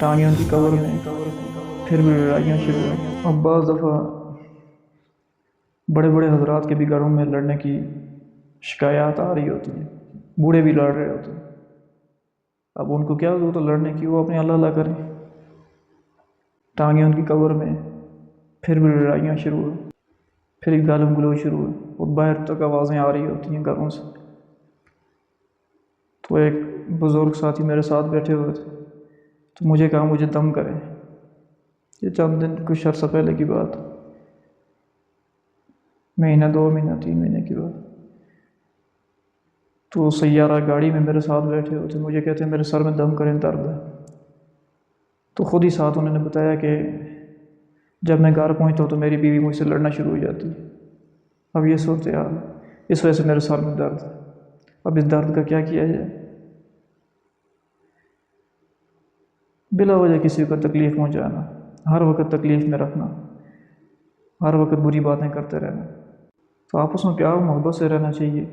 टांगें उनकी कवर में, फिर भी लड़ाइयाँ शुरू हुई। अब बाज़ दफ़ा बड़े बड़े हजरात के भी घरों में लड़ने की शिकायत आ रही होती हैं, बूढ़े भी लड़ रहे होते हैं। अब उनको क्या ज़रूरत है लड़ने की, वो अपने अल्लाह अल्लाह करें। टांगें उनकी कवर में, फिर भी लड़ाइयाँ शुरू हुई, फिर गालम गलोच शुरू हुई और बाहर तक आवाज़ें आ रही होती हैं घरों से। तो एक बुज़ुर्ग साथी मेरे साथ बैठे हुए थे, तो मुझे कहा मुझे दम करें। ये चंद दिन कुछ अर्सा पहले की बात, महीना 2 महीना 3 महीने की बात। तो सैयारा गाड़ी में मेरे साथ बैठे हुए थे, मुझे कहते मेरे सर में दम करें, दर्द है। तो खुद ही साथ उन्होंने बताया कि जब मैं घर पहुँचता हूँ तो मेरी बीवी मुझसे लड़ना शुरू हो जाती है। अब ये सूरत हाल, इस वजह से मेरे सर में दर्द है। अब इस दर्द का क्या किया जाए? बिला वजह किसी को तकलीफ़ पहुँचाना, हर वक्त तकलीफ़ में रखना, हर वक्त बुरी बातें करते रहना। तो आपस में प्यार मोहब्बत से रहना चाहिए।